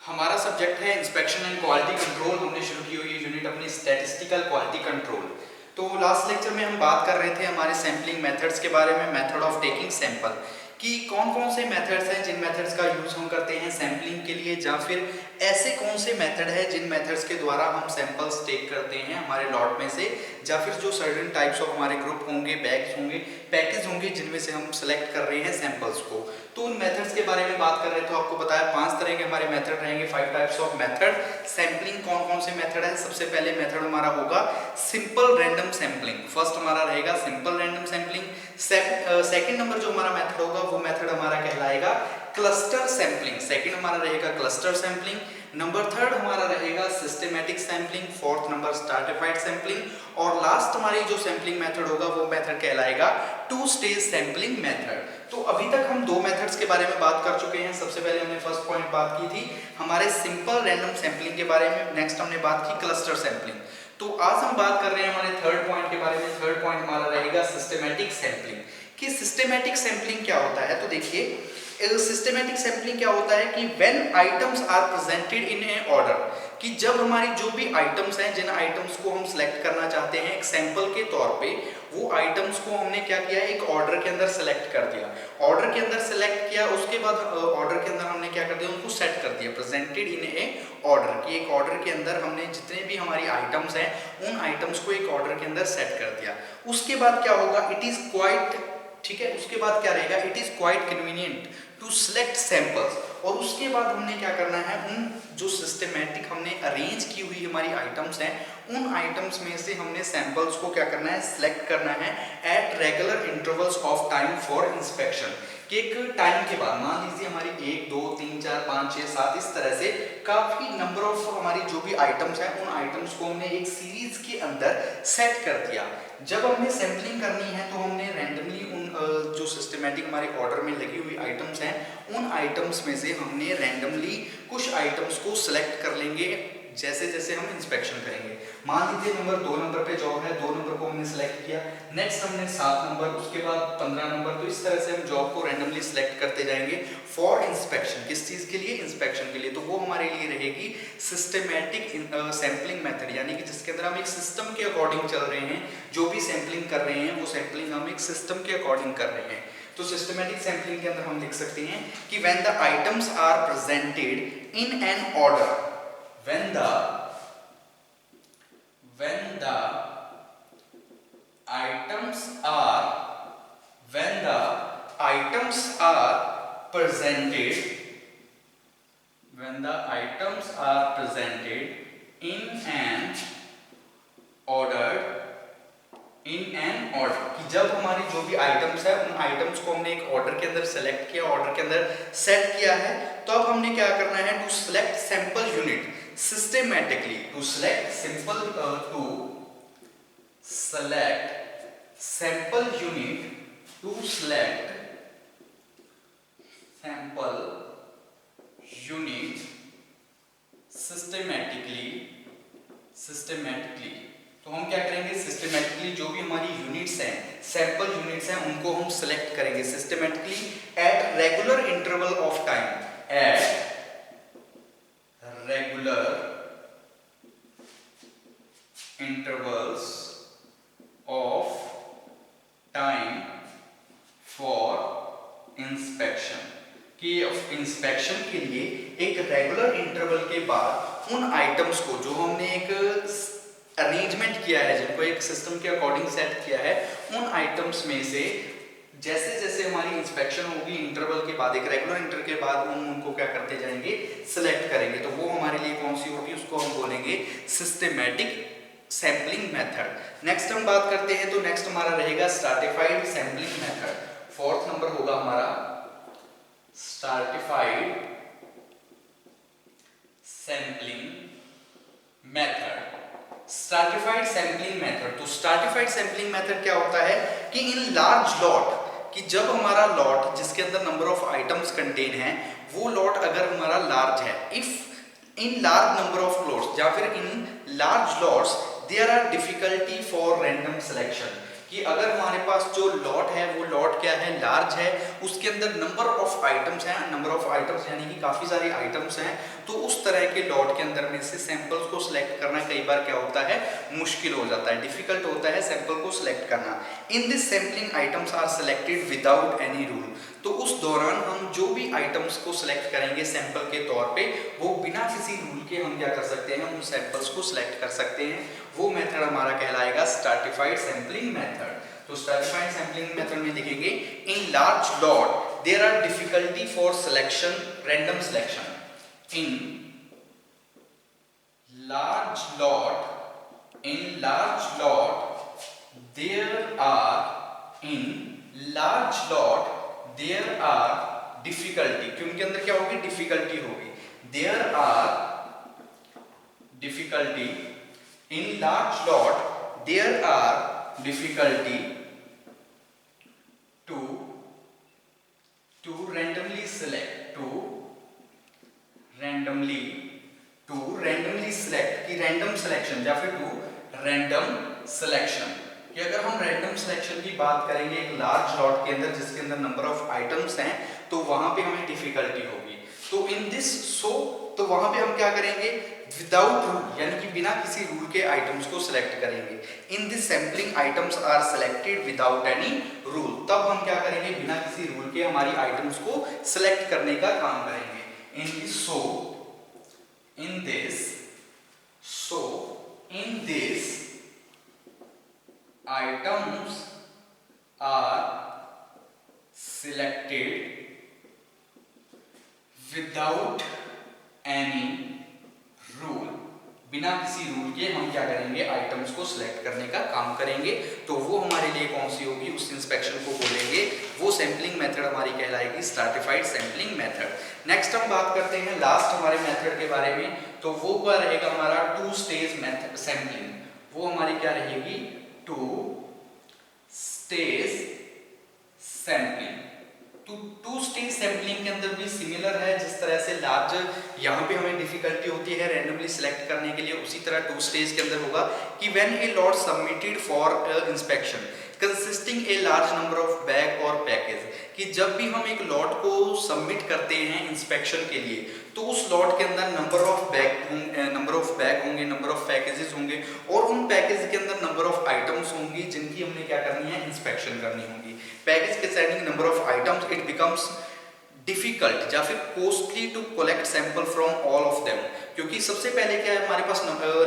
हमारा सब्जेक्ट है inspection and quality control. हमने शुरू की हुई यूनिट अपनी स्टैटिस्टिकल क्वालिटी कंट्रोल। तो लास्ट लेक्चर में हम बात कर रहे थे हमारे सैम्पलिंग मेथड्स के बारे में, मेथड ऑफ टेकिंग सैंपल, कि कौन कौन से मेथड्स हैं जिन मेथड्स का यूज हम करते हैं सैम्पलिंग के लिए, या फिर ऐसे कौन से मेथड है जिन मेथड्स के द्वारा हम सैंपल्स टेक करते हैं हमारे लॉट में से, या फिर जो सर्टेन टाइप्स ऑफ हमारे ग्रुप होंगे, बैग्स होंगे, पैकेज होंगे जिनमें से हम सेलेक्ट कर रहे हैं सैंपल्स को। तो उन मेथड्स के बारे में बात कर रहे थे। तो आपको बताया 5 तरह के हमारे मेथड रहेंगे, 5 टाइप्स ऑफ मेथड। सैम्पलिंग कौन कौन से मेथड है? सबसे पहले मेथड हमारा होगा सिंपल रैंडम सैम्पलिंग। फर्स्ट हमारा रहेगा simple random sampling. Second number जो हमारा मेथड होगा वो मेथड हमारा कहलाएगा क्लस्टर सैम्पलिंग। सेकंड हमारा रहेगा क्लस्टर सैम्पलिंग। नंबर थर्ड हमारा रहेगा systematic sampling. Fourth number stratified sampling. और लास्ट हमारी जो सैम्पलिंग मेथड होगा वो मेथड कहलाएगा टू स्टेज सैम्पलिंग मेथड। तो अभी तक हम दो मेथड्स के बारे में बात कर चुके हैं। सबसे पहले हमने फर्स्ट पॉइंट बात की थी हमारे सिंपल रैंडम सैम्पलिंग के बारे में। नेक्स्ट हमने बात की क्लस्टर सैम्पलिंग। तो आज हम बात कर रहे हैं हमारे थर्ड पॉइंट के बारे में। थर्ड पॉइंट हमारा रहेगा सिस्टेमैटिक सैम्पलिंग। कि सिस्टेमैटिक सैम्पलिंग क्या होता है? तो देखिए सिस्टेमैटिक सैम्पलिंग क्या होता है कि when items are presented in a order, कि जब हमारी जो भी आइटम्स हैं, जिन आइटम्स को हम सिलेक्ट करना चाहते हैं एक सैंपल के तौर पे, वो आइटम्स को हमने क्या किया, एक ऑर्डर के अंदर सेलेक्ट कर दिया। ऑर्डर के अंदर सेलेक्ट किया, उसके बाद ऑर्डर के अंदर हमने क्या कर दिया, उनको सेट कर दिया, प्रेजेंटेड इन ए ऑर्डर, कि एक ऑर्डर के अंदर हमने जितने भी हमारी आइटम्स हैं उन आइटम्स को एक ऑर्डर के अंदर सेट कर दिया। उसके बाद क्या होगा, इट इज क्वाइट, ठीक है, उसके बाद क्या रहेगा, it is quite convenient to select samples. और उसके बाद हमने क्या करना है, उन जो सिस्टेमैटिक हमने अरेंज की हुई हमारी आइटम्स हैं उन आइटम्स में से हमने सैंपल्स को क्या करना है, सिलेक्ट करना है at regular intervals of time for inspection. कि एक टाइम के बाद, मान लीजिए हमारी 1 2 3 4 5 6 7 इस तरह से काफी नंबर ऑफ हमारी जो भी आइटम्स हैं उन आइटम्स को हमने एक सीरीज के अंदर सेट कर दिया। जब हमने सैम्पलिंग करनी है तो हमने रैंडमली उन जो सिस्टेमैटिक हमारे ऑर्डर में लगी हुई आइटम्स हैं उन आइटम्स में से हमने रैंडमली कुछ आइटम्स को सिलेक्ट कर लेंगे जैसे जैसे हम इंस्पेक्शन करेंगे। मान लीजिए नंबर 2 नंबर पे जॉब है, 2 नंबर को हमने सिलेक्ट किया, नेक्स्ट हमने 7 नंबर, उसके बाद 15 नंबर। तो इस तरह से हम जॉब को रैंडमली सिलेक्ट करते जाएंगे फॉर इंस्पेक्शन। किस चीज के लिए? इंस्पेक्शन के लिए। तो वो हमारे लिए रहेगी सिस्टेमैटिक सैम्पलिंग मेथड, यानी कि जिसके अंदर हम एक सिस्टम के अकॉर्डिंग चल रहे हैं, जो भी सैम्पलिंग कर रहे हैं वो सैम्पलिंग हम एक सिस्टम के अकॉर्डिंग कर रहे हैं। तो सिस्टेमैटिक सैम्पलिंग के अंदर हम लिख सकते हैं कि when the items are presented in an order, when the items are presented in an order, कि जब हमारी जो भी आइटम्स है उन आइटम्स को हमने एक ऑर्डर के अंदर सेलेक्ट किया, ऑर्डर के अंदर सेट किया है, तो अब हमने क्या करना है, to select sample unit systematically, to select sample unit systematically. तो हम क्या करेंगे, सिस्टेमैटिकली जो भी हमारी यूनिट्स हैं, सैंपल यूनिट्स हैं, उनको हम सिलेक्ट करेंगे systematically at regular interval of time, for inspection. कि इंस्पेक्शन के लिए एक रेगुलर इंटरवल के बाद उन आइटम्स को जो हमने एक अरेंजमेंट किया है, जिनको एक सिस्टम के अकॉर्डिंग सेट किया है, उन आइटम्स में से जैसे जैसे हमारी इंस्पेक्शन होगी इंटरवल के बाद, एक रेगुलर इंटरवल के बाद उनको क्या करते जाएंगे, सिलेक्ट करेंगे। तो वो हमारे लिए कौन सी होगी, उसको हम बोलेंगे सिस्टेमैटिक सैम्पलिंग मेथड। नेक्स्ट हम बात करते हैं, तो नेक्स्ट हमारा रहेगा stratified sampling method. Fourth number होगा हमारा stratified sampling method. Stratified sampling method, तो स्ट्रैटिफाइड सैम्पलिंग मेथड क्या होता है कि इन लार्ज लॉट, कि जब हमारा लॉट जिसके अंदर नंबर ऑफ आइटम्स कंटेन है वो लॉट अगर हमारा लार्ज है, if in large number of lots या फिर in large lots there are difficulty for random selection, कि अगर हमारे पास जो लॉट है वो लॉट क्या है, लार्ज है, उसके अंदर नंबर ऑफ आइटम्स हैं, नंबर ऑफ आइटम्स यानी कि काफ़ी सारे आइटम्स हैं, तो उस तरह के लॉट के अंदर में से सैंपल्स को सिलेक्ट करना कई बार क्या होता है, मुश्किल हो जाता है, डिफिकल्ट होता है सैंपल को सिलेक्ट करना। In this sampling items are selected without any rule. तो उस दौरान हम जो भी आइटम्स को सिलेक्ट करेंगे सैंपल के तौर पे, वो बिना किसी रूल के हम क्या कर सकते हैं, उन सैंपल्स को सिलेक्ट कर सकते हैं। वो मेथड हमारा कहलाएगा स्ट्रैटिफाइड सैंपलिंग मेथड। तो स्ट्रैटिफाइड सैंपलिंग मेथड में लिखेंगे in large lot there are difficulty for selection, random selection. In large lot, in large lot there are, in large lot there are difficulty, कि उनके अंदर क्या होगी, डिफिकल्टी होगी। There are difficulty, in large lot there are difficulty to randomly select, to randomly select, कि random selection या फिर to random selection, कि अगर हम रैंडम सिलेक्शन की बात करेंगे एक लार्ज लॉट के अंदर जिसके अंदर नंबर ऑफ आइटम्स हैं, तो वहां पे हमें डिफिकल्टी होगी। तो इन दिस तो वहां पे हम क्या करेंगे, विदाउट रूल यानी कि बिना किसी रूल के आइटम्स को सिलेक्ट करेंगे। In this sampling items are selected without any rule, तब हम क्या करेंगे, बिना किसी रूल के हमारी आइटम्स को सिलेक्ट करने का काम करेंगे। In this items are selected without any rule, बिना किसी रूल के हम क्या करेंगे, आइटम्स को सिलेक्ट करने का काम करेंगे। तो वो हमारे लिए कौन सी होगी, उस इंस्पेक्शन को बोलेंगे, वो सैम्पलिंग मेथड हमारी कहलाएगी स्ट्रैटिफाइड सैम्पलिंग मेथड। नेक्स्ट हम बात करते हैं लास्ट हमारे मेथड के बारे में, तो वो रहेगा हमारा टू स्टेज मेथड सैम्पलिंग। वो हमारी क्या रहेगी, टू स्टेज सैम्पलिंग। तो टू स्टेज सैम्पलिंग के अंदर भी सिमिलर है, जिस तरह से लार्ज यहाँ पे हमें डिफिकल्टी होती है रैंडमली सिलेक्ट करने के लिए, उसी तरह टू स्टेज के अंदर होगा कि when a lot submitted for inspection consisting a large number of bag और पैकेज, कि जब भी हम एक लॉट को सबमिट करते हैं इंस्पेक्शन के लिए, तो उस लॉट के अंदर नंबर ऑफ बैग होंगे, नंबर ऑफ पैकेजेस होंगे, और उन पैकेज के अंदर नंबर ऑफ आइटम्स होंगी जिनकी हमने क्या करनी है, इंस्पेक्शन करनी होगी। पैकेज के siding number of items, it becomes difficult या फिर costly to collect sample from all of them, क्योंकि सबसे पहले क्या है, हमारे पास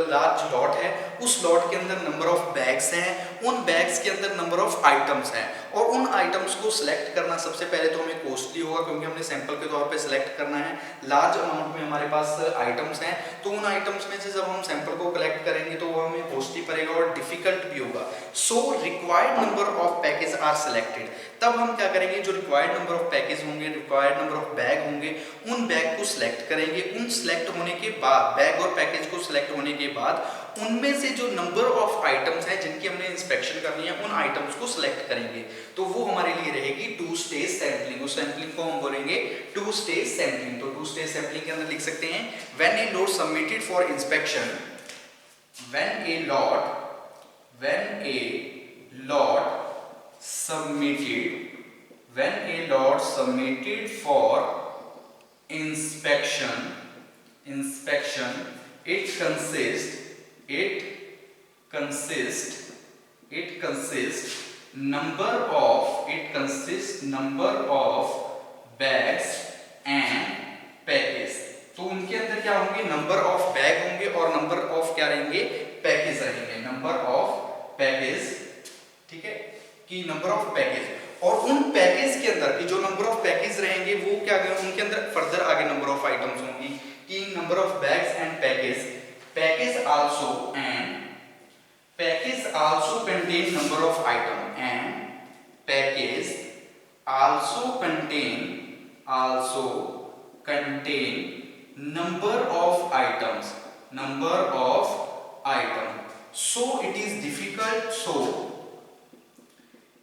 लार्ज लॉट है, उस लॉट के अंदर नंबर ऑफ बैग्स हैं, उन बैग्स के अंदर नंबर ऑफ आइटम्स हैं, और उन आइटम्स को सिलेक्ट करना सबसे पहले तो हमें कॉस्टली होगा, क्योंकि हमने सैंपल के तौर पे सिलेक्ट करना है। लार्ज अमाउंट में हमारे पास आइटम्स हैं, तो उन आइटम्स में से जब हम सैंपल को कलेक्ट करेंगे तो वो हमें कॉस्टली पड़ेगा और डिफिकल्ट भी होगा। So required number of package are selected, तब हम क्या करेंगे, जो रिक्वायर्ड नंबर ऑफ पैकेज होंगे, रिक्वायर्ड नंबर ऑफ बैग होंगे, उन बैग को सिलेक्ट करेंगे। उन सिलेक्ट होने के बाद, बैग और पैकेज को सिलेक्ट होने के बाद, उनमें से जो नंबर ऑफ आइटम्स हैं जिनकी हमने इंस्पेक्शन करनी है, उन आइटम्स को सिलेक्ट करेंगे। तो वो हमारे लिए रहेगी टू स्टेज सैंपलिंग। उस सैंपलिंग को हम बोलेंगे टू स्टेज सैंपलिंग। तो टू स्टेज सैंपलिंग के अंदर लिख सकते हैं when a lot submitted for inspection, when a lot submitted for inspection, it consists number of bags and package. तो उनके अंदर क्या होंगे, नंबर ऑफ बैग होंगे और नंबर ऑफ क्या रहेंगे, पैकेज रहेंगे, नंबर ऑफ पैकेज, ठीक है, कि नंबर ऑफ पैकेज, और उन पैकेज के अंदर की जो नंबर ऑफ पैकेज रहेंगे वो क्या करेंगे, उनके अंदर फर्दर आगे नंबर ऑफ आइटम्स होंगी, कि number of bags and package also contain number of item, and package also contain number of items, so it is difficult, so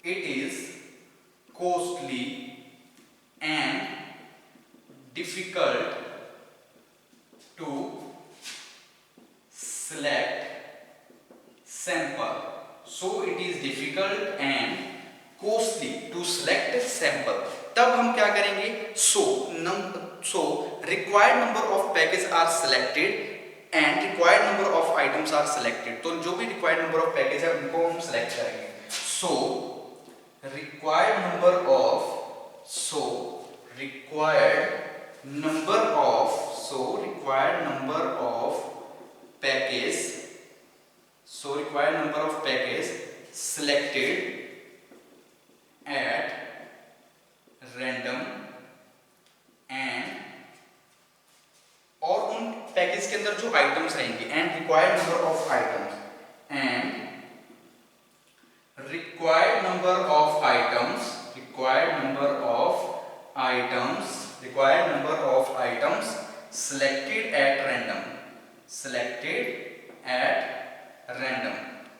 it is costly and difficult to select sample so it is difficult and costly to select sample, तब हम क्या करेंगे, so required number of packages are selected and required number of items are selected, तो जो भी required number of packages है उनको हम select करेंगे, so required number of packages selected at random and, और उन पैकेज के अंदर जो आइटम्स रहेंगे, and required number of items selected at random,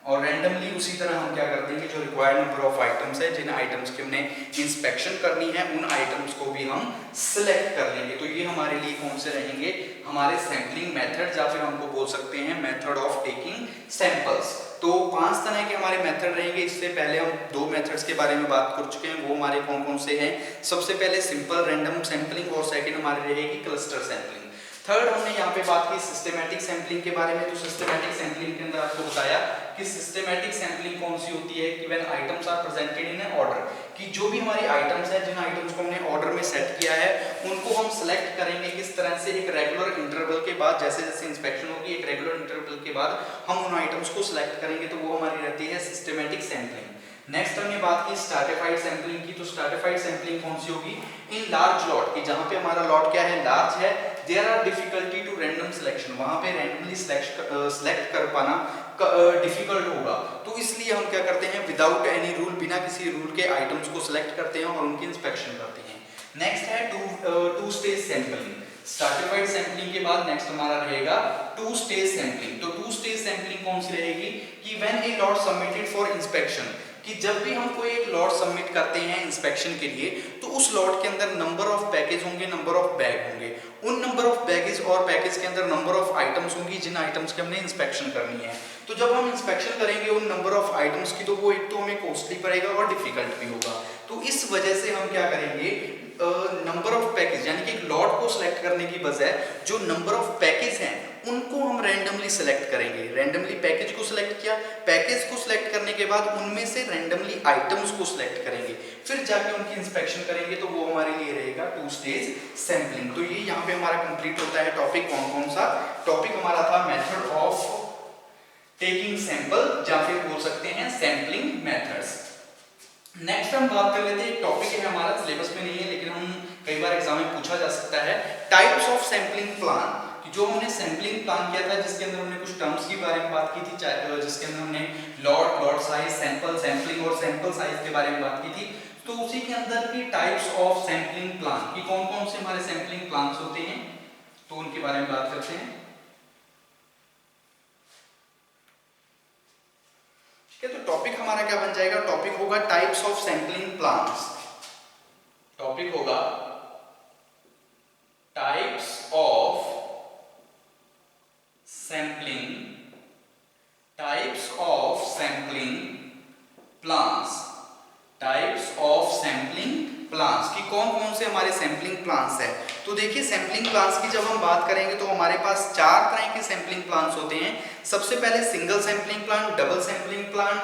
और रैंडमली उसी तरह हम क्या कर देंगे, जो रिक्वायर्ड नंबर ऑफ आइटम्स है, जिन आइटम्स की हमने इंस्पेक्शन करनी है, उन आइटम्स को भी हम सिलेक्ट कर लेंगे। तो ये हमारे लिए कौन से रहेंगे, हमारे सैम्पलिंग मेथड, या फिर हमको बोल सकते हैं मेथड ऑफ टेकिंग सैंपल्स। तो 5 तरह के हमारे मेथड रहेंगे। इससे पहले हम 2 मेथड्स के बारे में बात कर चुके हैं, वो हमारे कौन कौन से हैं। सबसे पहले सिंपल रैंडम सैंपलिंग, और सेकंड हमारी रहेगी क्लस्टर सैंपलिंग। थर्ड हमने यहाँ पे बात की सिस्टेमैटिक सैंपलिंग के बारे में। तो सिस्टेमैटिक सैंपलिंग के अंदर आपको बताया कि सिस्टेमैटिक सैंपलिंग कौन सी होती है, कि when items are presented in a order, कि जो भी हमारी आइटम्स है, जिन आइटम्स को हमने ऑर्डर में सेट किया है, उनको हम सेलेक्ट करेंगे किस तरह से, एक रेगुलर इंटरवल के बाद, जैसे जैसे इंस्पेक्शन होगी एक रेगुलर इंटरवल के बाद हम उन आइटम्स को सिलेक्ट करेंगे, तो वो हमारी रहती है सिस्टेमैटिक सैंपलिंग। नेक्स्ट हमने बात की स्ट्रैटिफाइड सैंपलिंग की। तो स्ट्रैटिफाइड सैंपलिंग कौन सी होगी, इन लार्ज लॉट, कि जहां पे हमारा लॉट क्या है, लार्ज है, there are difficulty to random selection, वहां पे रैंडमली सिलेक्ट कर पाना डिफिकल्ट होगा, तो इसलिए हम क्या करते हैं, विदाउट एनी रूल, बिना किसी रूल के आइटम्स को सिलेक्ट करते हैं और उनकी इंस्पेक्शन करते हैं। नेक्स्ट है two stage sampling. Stratified sampling के बाद नेक्स्ट हमारा रहेगा 2 स्टेज सैंपलिंग। तो 2 स्टेज सैंपलिंग कौन सी रहेगी, कि when a lot submitted for inspection, कि जब भी हम कोई एक लॉट सबमिट करते हैं इंस्पेक्शन के लिए, तो उस लॉट के अंदर नंबर ऑफ पैकेज होंगे, नंबर ऑफ बैग होंगे, उन नंबर ऑफ बैगेज और पैकेज के अंदर नंबर ऑफ आइटम्स होंगी, जिन आइटम्स की हमने इंस्पेक्शन करनी है। तो जब हम इंस्पेक्शन करेंगे उन नंबर ऑफ आइटम्स की, तो वो एक तो हमें कॉस्टली पड़ेगा और डिफिकल्ट भी होगा। तो इस वजह से हम क्या करेंगे, नंबर ऑफ पैकेज, यानी कि एक लॉट को सिलेक्ट करने की बजाय जो नंबर ऑफ पैकेज हैं उनको हम रैंडमली सिलेक्ट करेंगे। रैंडमली पैकेज को सिलेक्ट किया, पैकेज को सिलेक्ट करने के बाद उनमें से रैंडमली आइटम्स को सिलेक्ट करेंगे, फिर जाके उनकी इंस्पेक्शन करेंगे, तो वो हमारे लिए रहेगा 2 स्टेज सैंपलिंग। तो ये यहाँ पे हमारा कंप्लीट होता है टॉपिक। कौन कौन सा टॉपिक हमारा था, मेथड ऑफ टेकिंग सैंपल, या फिर बोल सकते हैं सैंपलिंग मेथड्स। नेक्स्ट हम बात कर लेते हैं, एक टॉपिक है हमारा, सिलेबस में नहीं है लेकिन हम कई बार एग्जाम में पूछा जा सकता है, टाइप्स ऑफ सैंपलिंग प्लान। जो हमने सैंपलिंग प्लान किया था, जिसके अंदर हमने कुछ टर्म्स के बारे में बात की थी, जिसके अंदर हमने लॉट साइज, सैंपल, सैंपलिंग और सैंपल साइज के बारे में बात की थी। तो उसी के अंदर की टाइप्स ऑफ सैंपलिंग प्लान, कि कौन कौन से हमारे सैंपलिंग प्लान्स होते हैं, तो उनके बारे में बात करते हैं। तो टॉपिक हमारा क्या बन जाएगा, टॉपिक होगा types of sampling plans. Topic होगा types of sampling plans. Types of sampling plans, कि कौन कौन से हमारे सैंपलिंग प्लान्स है। तो देखिए सैंपलिंग प्लान्स की जब हम बात करेंगे तो हमारे पास 4 तरह के सैंपलिंग प्लान्स होते हैं। सबसे पहले single sampling plan, double sampling plan,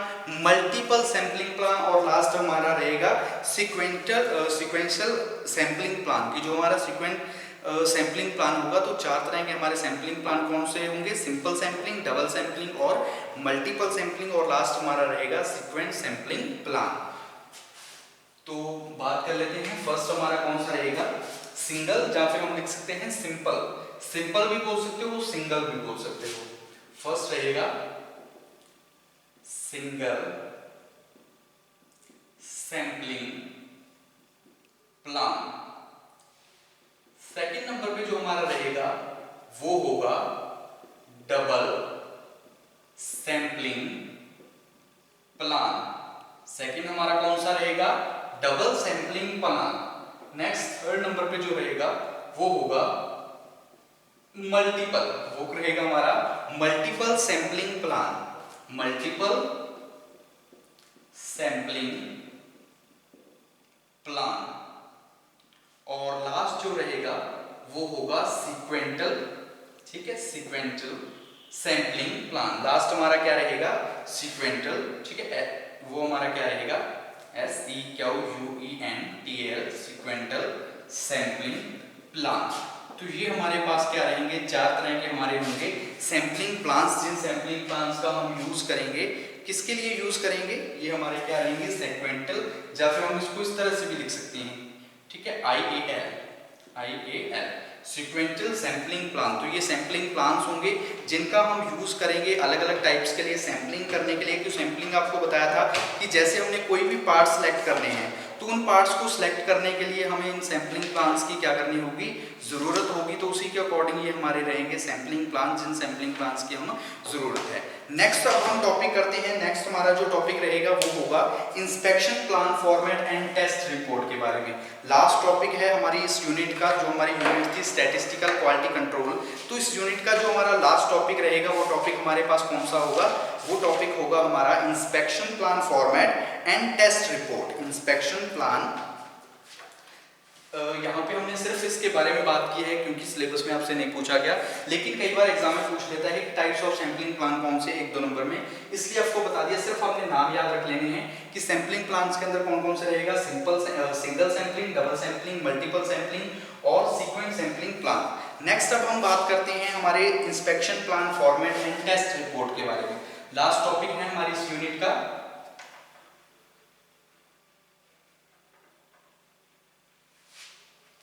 multiple sampling plan, और लास्ट हमारा रहेगा सीक्वेंशियल सैंपलिंग प्लान, कि जो हमारा सैंपलिंग प्लान होगा। तो 4 तरह के हमारे सैंपलिंग प्लान कौन से होंगे, सिंपल सैंपलिंग, डबल सैंपलिंग और मल्टीपल सैंपलिंग, और लास्ट हमारा रहेगा सीक्वेंस सैंपलिंग प्लान। तो बात कर लेते हैं, फर्स्ट हमारा कौन सा रहेगा, सिंगल, या फिर हम लिख सकते हैं सिंपल। सिंपल भी बोल सकते हो, सिंगल भी बोल सकते हो। फर्स्ट रहेगा single sampling plan. Second number पे जो हमारा रहेगा वो होगा डबल सैंपलिंग प्लान। सेकंड हमारा कौन सा रहेगा, double sampling plan. Next third number पे जो रहेगा वो होगा मल्टीपल, वो रहेगा हमारा multiple sampling plan. Multiple sampling plan, और लास्ट जो रहेगा वो होगा सीक्वेंटल, ठीक है, सीक्वेंटल सैंपलिंग प्लान। लास्ट हमारा क्या रहेगा, सीक्वेंटल, ठीक है, वो हमारा क्या रहेगा SEQUENTAL, सीक्वेंटल सैंपलिंग प्लान। तो ये हमारे पास क्या रहेंगे, चार तरह के हमारे होंगे सैंपलिंग प्लान्स, जिन सैंपलिंग प्लान्स का हम यूज करेंगे, किसके लिए यूज करेंगे, ये हमारे क्या रहेंगे सेक्वेंटल, या फिर हम इसको इस तरह से भी लिख सकते हैं, ठीक है, IAL सीक्वेंटल सैंपलिंग प्लान। तो ये सैंपलिंग प्लान्स होंगे जिनका हम यूज करेंगे अलग अलग टाइप्स के लिए सैंपलिंग करने के लिए। तो सैंपलिंग आपको बताया था कि जैसे हमने कोई भी पार्ट सेलेक्ट करने हैं तो उन पार्ट्स को सिलेक्ट करने के लिए हमें इन सैंपलिंग प्लान्स की क्या करनी होगी, जरूरत होगी। तो उसी के अकॉर्डिंग ये हमारे रहेंगे सैंपलिंग प्लान, जिन सैंपलिंग प्लान्स की हम जरूरत है। नेक्स्ट अब हम टॉपिक करते हैं, नेक्स्ट हमारा जो टॉपिक रहेगा वो होगा inspection plan format and test report के बारे में। लास्ट टॉपिक है हमारी इस यूनिट का, जो हमारी यूनिट थी स्टैटिस्टिकल क्वालिटी कंट्रोल। तो इस यूनिट का जो हमारा लास्ट टॉपिक रहेगा वो टॉपिक हमारे पास कौन सा होगा, वो टॉपिक होगा हमारा inspection plan format and test report. Inspection plan, यहाँ पे हमने सिर्फ इसके बारे में बात की है क्योंकि सिलेबस में आपसे नहीं पूछा गया, लेकिन कई बार एग्जाम में पूछ लेता है कि टाइप्स ऑफ सैंपलिंग प्लान कौन से, 1-2 नंबर में, इसलिए आपको बता दिया। सिर्फ आपने नाम याद रख लेने हैं कि सैंपलिंग प्लान्स के अंदर कौन कौन से रहेगा, single sampling, double sampling, multiple sampling और सीक्वेंस सैंपलिंग प्लान। नेक्स्ट अब हम बात करते हैं हमारे inspection plan format and test report के बारे में। लास्ट टॉपिक है हमारी इस यूनिट का।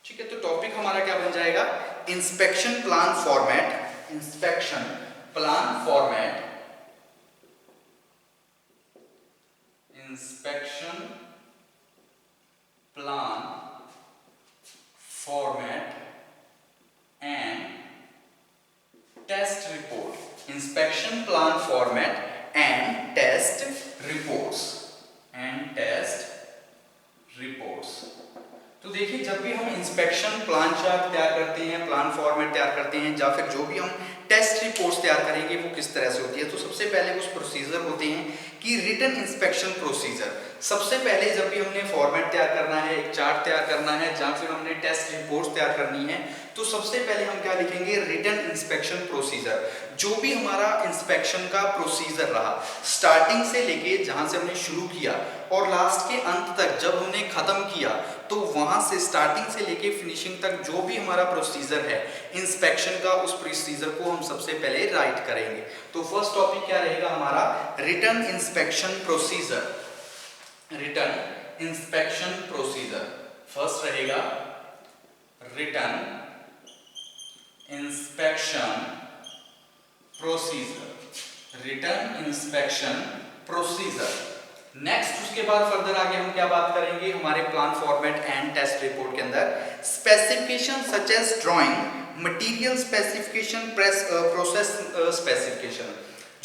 ठीक है, तो टॉपिक हमारा क्या बन जाएगा, inspection plan format, inspection plan format, inspection plan format and test report. Inspection plan format and test reports, and test reports. तो देखिए, जब भी हम इंस्पेक्शन प्लान चार्ट तैयार करते हैं, प्लान फॉर्मेट तैयार करते हैं, या फिर जो भी हम टेस्ट रिपोर्ट्स तैयार करेंगे वो किस तरह से होती है। तो सबसे पहले कुछ प्रोसीजर होते हैं कि रिटन इंस्पेक्शन प्रोसीजर। सबसे पहले जब भी हमने फॉर्मेट तैयार करना है, एक चार्ट तैयार करना है, या फिर हमने टेस्ट रिपोर्ट्स तैयार करनी है, तो सबसे पहले हम क्या लिखेंगे, रिटन इंस्पेक्शन प्रोसीजर। जो भी हमारा इंस्पेक्शन का प्रोसीजर रहा, स्टार्टिंग से लेके जहां से हमने शुरू किया और लास्ट के अंत तक जब हमने खत्म किया, तो वहां से स्टार्टिंग से लेके फिनिशिंग तक जो भी हमारा प्रोसीजर है इंस्पेक्शन का, उस प्रोसीजर को हम सबसे पहले राइट करेंगे। तो फर्स्ट टॉपिक क्या रहेगा हमारा, written inspection procedure. Written inspection procedure first रहेगा, written inspection procedure, written inspection procedure. Next उसके बाद फर्दर आगे हम क्या बात करेंगे हमारे plan format and test report के अंदर, specification such as drawing, material specification, process specification.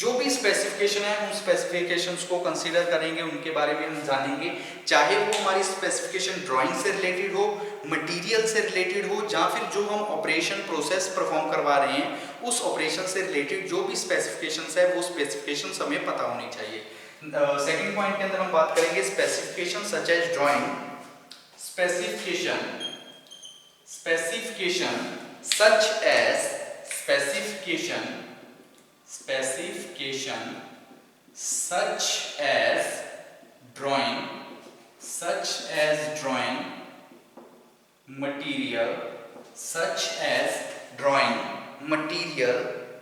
जो भी स्पेसिफिकेशन है उन स्पेसिफिकेशंस को कंसीडर करेंगे, उनके बारे में हम जानेंगे, चाहे वो हमारी स्पेसिफिकेशन ड्राइंग से रिलेटेड हो, मटेरियल से रिलेटेड हो, या फिर जो हम ऑपरेशन प्रोसेस परफॉर्म करवा रहे हैं उस ऑपरेशन से रिलेटेड जो भी स्पेसिफिकेशंस है वो स्पेसिफिकेशंस हमें पता होनी चाहिए। सेकंड पॉइंट के अंदर हम बात करेंगे specification such as drawing, specification, specification such as, specification, specification such as drawing, such as drawing material, such as drawing material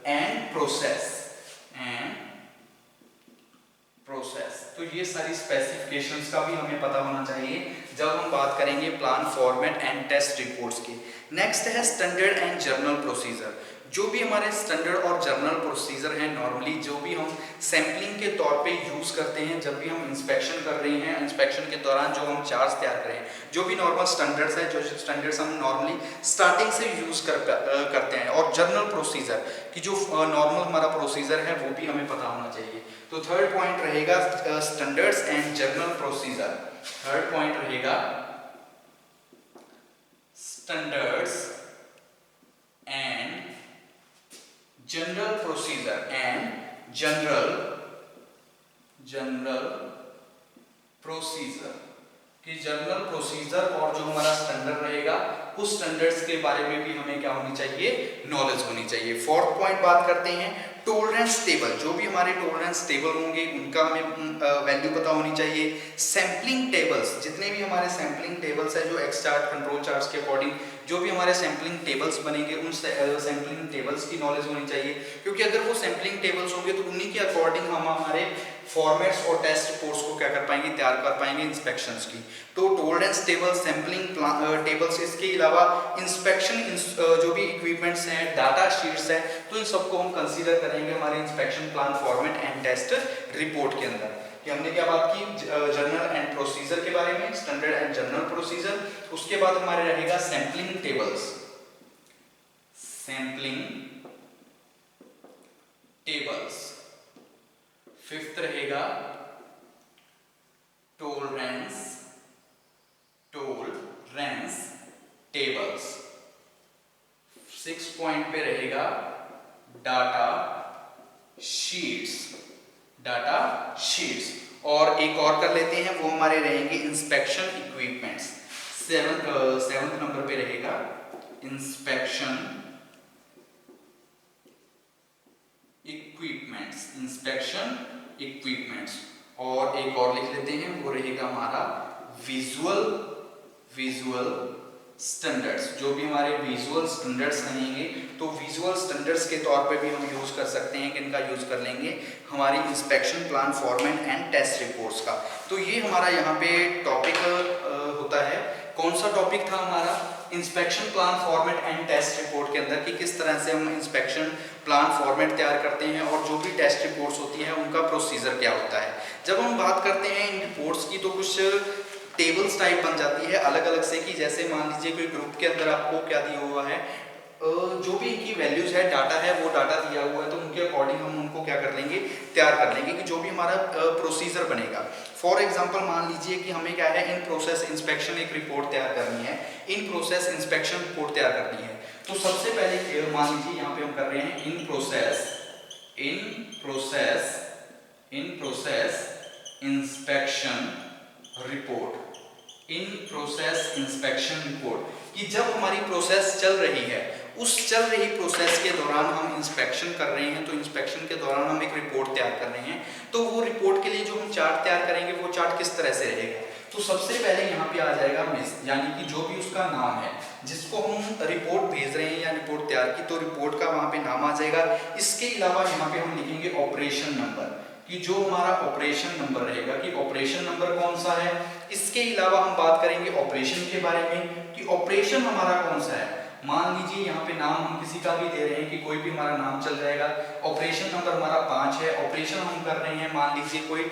and process, and process। तो ये सारी स्पेसिफिकेशंस का भी हमें पता होना चाहिए जब हम बात करेंगे plan format and test reports की। नेक्स्ट है स्टैंडर्ड एंड जर्नल प्रोसीजर। जो भी हमारे स्टैंडर्ड और जर्नल प्रोसीजर हैं, नॉर्मली जो भी हम सैंपलिंग के तौर पे यूज़ करते हैं, जब भी हम इंस्पेक्शन कर रहे हैं, इंस्पेक्शन के दौरान जो हम चार्ट्स तैयार करें, जो भी नॉर्मल स्टैंडर्ड्स है, जो स्टैंडर्ड्स हम नॉर्मली स्टार्टिंग से यूज़ करते हैं, और जर्नल प्रोसीजर कि जो नॉर्मल हमारा प्रोसीजर है वो भी हमें पता होना चाहिए। तो थर्ड पॉइंट रहेगा standards and general procedure. Third point रहेगा standards and general procedure, and general procedure कि जर्नल प्रोसीजर और जो हमारा स्टैंडर्ड रहेगा उस स्टैंडर्ड्स के बारे में भी हमें क्या होनी चाहिए, नॉलेज होनी चाहिए। फोर्थ पॉइंट बात करते हैं टॉलरेंस टेबल, जो भी हमारे टॉलरेंस टेबल होंगे उनका हमें वैल्यू पता होनी चाहिए। सैम्पलिंग टेबल्स, जितने भी हमारे सैम्पलिंग टेबल्स है जो एक्स चार्ट कंट्रोल चार्ट्स के अकॉर्डिंग जो भी हमारे सैम्पलिंग टेबल्स बनेंगे उन सैम्पलिंग टेबल्स की नॉलेज होनी चाहिए, क्योंकि अगर वो सैम्पलिंग टेबल्स होंगे तो उन्हीं के अकॉर्डिंग हम हमारे फॉर्मेट्स और टेस्ट रिपोर्ट्स को क्या कर पाएंगे, तैयार कर पाएंगे इंस्पेक्शंस की। तो टॉलरेंस टेबल, सैम्पलिंग टेबल्स, इसके अलावा इंस्पेक्शन जो भी इक्विपमेंट्स हैं, डाटा शीट्स हैं, तो इन सबको हम कंसीडर करेंगे हमारे inspection plan format and test report के अंदर। कि हमने क्या बात की, जर्नल एंड प्रोसीजर के बारे में, स्टैंडर्ड एंड जर्नल प्रोसीजर। उसके बाद हमारे रहेगा sampling tables, sampling tables. Fifth रहेगा टॉलरेंस टेबल्स। 6 पॉइंट पे रहेगा डाटा शीट्स, और एक और कर लेते हैं, वो हमारे रहेंगे इंस्पेक्शन इक्विपमेंट्स। सेवंथ नंबर पे रहेगा इंस्पेक्शन इक्विपमेंट्स, और एक और लिख लेते हैं, वो रहेगा हमारा विजुअल स्टैंडर्ड्स। जो भी हमारे विजुअल स्टैंडर्ड्स रहेंगे तो विजुअल स्टैंडर्ड्स के तौर पे भी हम यूज कर सकते हैं, किनका यूज कर लेंगे, हमारी inspection plan format and test reports का। तो ये हमारा यहाँ पे टॉपिक होता है। कौन सा टॉपिक था हमारा, inspection plan format and test report के अंदर कि किस तरह से हम इंस्पेक्शन प्लान फॉर्मेट तैयार करते हैं और जो भी टेस्ट रिपोर्ट्स होती हैं उनका प्रोसीजर क्या होता है। जब हम बात करते हैं इन रिपोर्ट्स की तो कुछ टेबल्स टाइप बन जाती है अलग अलग से, कि जैसे मान लीजिए कोई ग्रुप के अंदर आपको क्या दिया हुआ है, जो भी इनकी वैल्यूज है, डाटा है, वो डाटा दिया हुआ है, तो उनके अकॉर्डिंग हम उनको क्या कर लेंगे, तैयार कर लेंगे कि जो भी हमारा प्रोसीजर बनेगा। फॉर एग्जांपल मान लीजिए कि हमें क्या है, इन प्रोसेस इंस्पेक्शन एक रिपोर्ट तैयार करनी है, इन प्रोसेस इंस्पेक्शन रिपोर्ट तैयार करनी है। तो सबसे पहले मान लीजिए यहाँ पे हम कर रहे हैं इन प्रोसेस इंस्पेक्शन रिपोर्ट, कि जब हमारी प्रोसेस चल रही है, उस चल रही प्रोसेस के दौरान हम इंस्पेक्शन कर रहे हैं, तो इंस्पेक्शन के दौरान हम एक रिपोर्ट तैयार कर रहे हैं। तो वो रिपोर्ट के लिए जो हम चार्ट तैयार करेंगे वो चार्ट किस तरह से रहेगा, तो सबसे पहले यहाँ पे आ जाएगा मिस, यानी कि जो भी उसका नाम है जिसको हम रिपोर्ट भेज रहे हैं या रिपोर्ट तैयार की, तो रिपोर्ट का वहाँ पे नाम आ जाएगा। इसके अलावा यहाँ पे हम लिखेंगे ऑपरेशन नंबर, कि जो हमारा ऑपरेशन नंबर रहेगा कि ऑपरेशन नंबर कौन सा है। इसके अलावा हम बात करेंगे ऑपरेशन के बारे में कि ऑपरेशन हमारा कौन सा है। मान लीजिए यहाँ पे नाम हम किसी का भी दे रहे हैं कि कोई भी हमारा नाम चल जाएगा। ऑपरेशन नंबर हमारा 5 है, ऑपरेशन हम कर रहे हैं, मान लीजिए कोई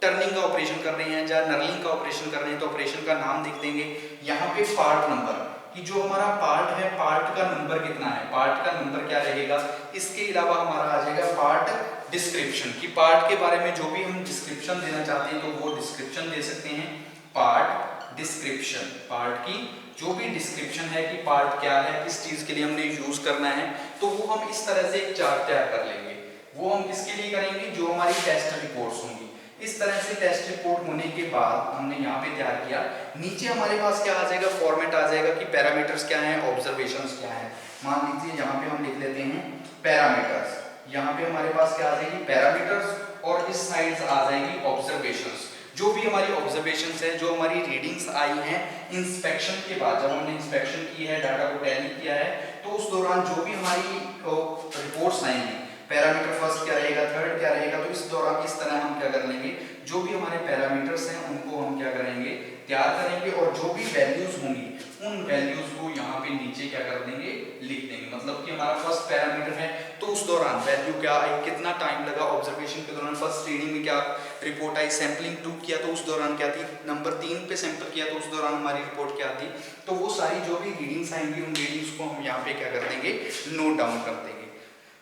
टर्निंग का ऑपरेशन कर रहे हैं या नर्लिंग का ऑपरेशन कर रहे हैं, तो ऑपरेशन का नाम लिख देंगे। यहाँ पे पार्ट नंबर, कि जो हमारा पार्ट है, पार्ट का नंबर कितना है, पार्ट का नंबर क्या रहेगा। इसके अलावा हमारा आ जाएगा पार्ट डिस्क्रिप्शन, कि पार्ट के बारे में जो भी हम डिस्क्रिप्शन देना चाहते हैं तो वो डिस्क्रिप्शन दे सकते हैं। पार्ट डिस्क्रिप्शन, पार्ट की जो भी डिस्क्रिप्शन है कि पार्ट क्या है, किस चीज के लिए हमने यूज करना है, तो वो हम इस तरह से एक चार्ट तैयार कर लेंगे। वो हम किसके लिए करेंगे, जो हमारी टेस्ट रिपोर्ट्स होंगी। इस तरह से टेस्ट रिपोर्ट होने के बाद हमने यहाँ पे तैयार किया। नीचे हमारे पास क्या आ जाएगा, फॉर्मेट आ जाएगा कि पैरामीटर्स क्या हैं, ऑब्जर्वेशंस क्या हैं। मान लीजिए यहाँ पे हम लिख लेते हैं पैरामीटर्स, यहाँ पे हमारे पास क्या आ जाएगी, पैरामीटर्स, और इस साइड आ जाएगी ऑब्जर्वेशंस। जो भी हमारी ऑब्जर्वेशंस है, जो हमारी रीडिंग्स आई हैं इंस्पेक्शन के बाद, जब हमने इंस्पेक्शन की है, डाटा को टैली किया है, तो उस दौरान जो भी हमारी रिपोर्ट्स आएंगी, पैरामीटर फर्स्ट क्या रहेगा, थर्ड क्या रहेगा, तो इस दौरान इस तरह हम क्या कर लेंगे, जो भी हमारे पैरामीटर्स हैं उनको हम क्या करेंगे, तैयार करेंगे, और जो भी वैल्यूज होंगी उन वैल्यूज को यहाँ पे नीचे क्या कर देंगे, लिख देंगे। मतलब कि हमारा फर्स्ट पैरामीटर है तो उस दौरान वैल्यू क्या आई, कितना टाइम लगा ऑब्जर्वेशन के दौरान, फर्स्ट रीडिंग में क्या रिपोर्ट आई, सैंपलिंग 2 किया तो उस दौरान क्या थी, नंबर 3 पे सैंपल किया तो उस दौरान हमारी रिपोर्ट क्या थी। तो वो सारी जो भी रीडिंग्स आएंगी उन रीडिंग्स को हम यहाँ पे क्या कर देंगे, नोट डाउन कर देंगे।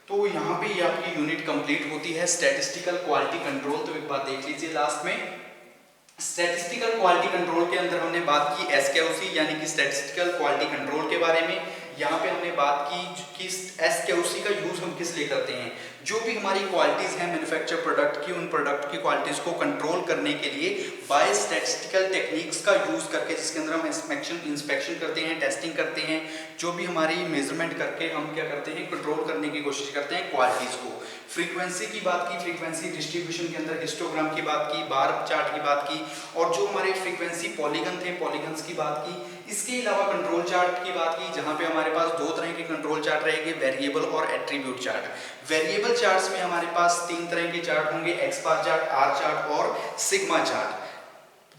तो यहाँ पे ये आपकी यूनिट कंप्लीट होती है स्टैटिस्टिकल क्वालिटी कंट्रोल। तो एक बात देख लीजिए लास्ट में, स्टैटिस्टिकल क्वालिटी कंट्रोल के अंदर हमने बात की एसक्यूसी यानी कि स्टैटिस्टिकल क्वालिटी कंट्रोल के बारे में। यहाँ पे हमने बात की कि SQC का यूज हम किस लिए करते हैं। जो भी हमारी क्वालिटीज हैं मैन्युफैक्चर प्रोडक्ट की, उन प्रोडक्ट की क्वालिटीज को कंट्रोल करने के लिए बाय स्टैटिस्टिकल टेक्निक्स का यूज करके, जिसके अंदर हम इंस्पेक्शन करते हैं, टेस्टिंग करते हैं, जो भी हमारी मेजरमेंट करके हम क्या करते हैं, कंट्रोल करने की कोशिश करते हैं क्वालिटीज को। फ्रीक्वेंसी की बात की, फ्रीक्वेंसी डिस्ट्रीब्यूशन के अंदर हिस्टोग्राम की बात की, बार चार्ट की बात की, और जो हमारे फ्रीक्वेंसी पॉलीगन थे, पॉलीगन्स की बात की। इसके अलावा कंट्रोल चार्ट की बात की, जहां पे हमारे पास दो तरह के कंट्रोल चार्ट रहेंगे, वेरिएबल और एट्रीब्यूट चार्ट। वेरिएबल चार्ट्स में हमारे पास तीन तरह के चार्ट होंगे, X bar chart, R chart और सिग्मा चार्ट।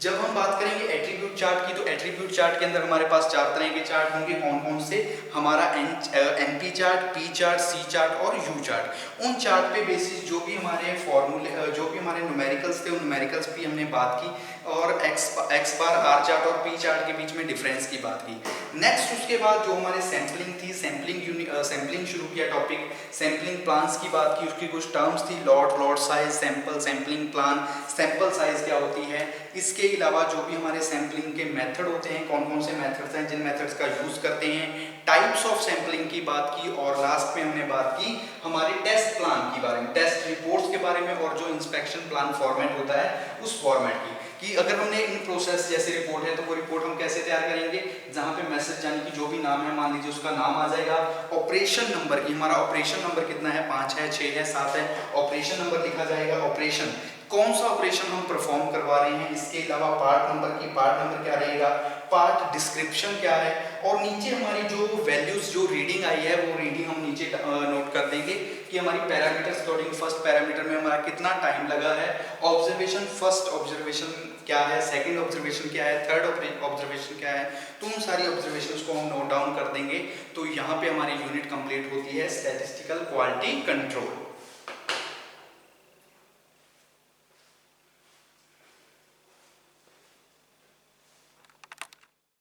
जब हम बात करेंगे एट्रीब्यूट चार्ट की, तो एट्रीब्यूट चार्ट के अंदर हमारे पास चार तरह के चार्ट होंगे। कौन कौन से? हमारा एनपी चार्ट, पी चार्ट, सी चार्ट और यू चार्ट। उन चार्ट पे बेसिस जो भी हमारे फॉर्मूले, जो भी हमारे न्यूमेरिकल्स थे, उन न्यूमेरिकल्स की हमने बात की, और एक्स बार, आर चार्ट और पी चार्ट के बीच में डिफरेंस की बात की। नेक्स्ट उसके बाद जो हमारे सैम्पलिंग थी, सैम्पलिंग शुरू किया टॉपिक, सैम्पलिंग प्लान्स की बात की, उसकी कुछ टर्म्स थी, lot size, sample, sampling plan, sample size क्या होती है। इसके अलावा जो भी हमारे सैम्पलिंग के मेथड होते हैं, कौन कौन से मेथड्स हैं, जिन मेथड्स का यूज करते हैं, टाइप्स ऑफ सैम्पलिंग की बात की, और लास्ट में हमने बात की हमारे टेस्ट प्लान के बारे में, टेस्ट रिपोर्ट्स के बारे में, और जो इंस्पेक्शन प्लान फॉर्मेट होता है उस फॉर्मेट की, कि अगर हमने इन प्रोसेस जैसे रिपोर्ट है तो वो रिपोर्ट हम कैसे तैयार करेंगे, जहां पे मैसेज यानी कि जो भी नाम है, मान लीजिए उसका नाम आ जाएगा, ऑपरेशन नंबर की, हमारा ऑपरेशन नंबर कितना है, 5 है, 6 है, 7 है, ऑपरेशन नंबर लिखा जाएगा, ऑपरेशन कौन सा ऑपरेशन हम परफॉर्म करवा रहे हैं। इसके अलावा पार्ट नंबर की, पार्ट नंबर क्या रहेगा, पार्ट डिस्क्रिप्शन क्या है, और नीचे हमारी जो वैल्यूज, जो रीडिंग आई है, वो रीडिंग हम नीचे नोट कर देंगे कि हमारी पैरामीटर्स अकॉर्डिंग फर्स्ट पैरामीटर में हमारा कितना टाइम लगा है, ऑब्जर्वेशन, फर्स्ट ऑब्जर्वेशन क्या है, सेकंड ऑब्जर्वेशन क्या है, थर्ड ऑब्जर्वेशन क्या है, तो उन सारी ऑब्जर्वेशंस को हम नोट डाउन कर देंगे। तो यहाँ पे हमारी यूनिट कंप्लीट होती है स्टैटिस्टिकल क्वालिटी कंट्रोल।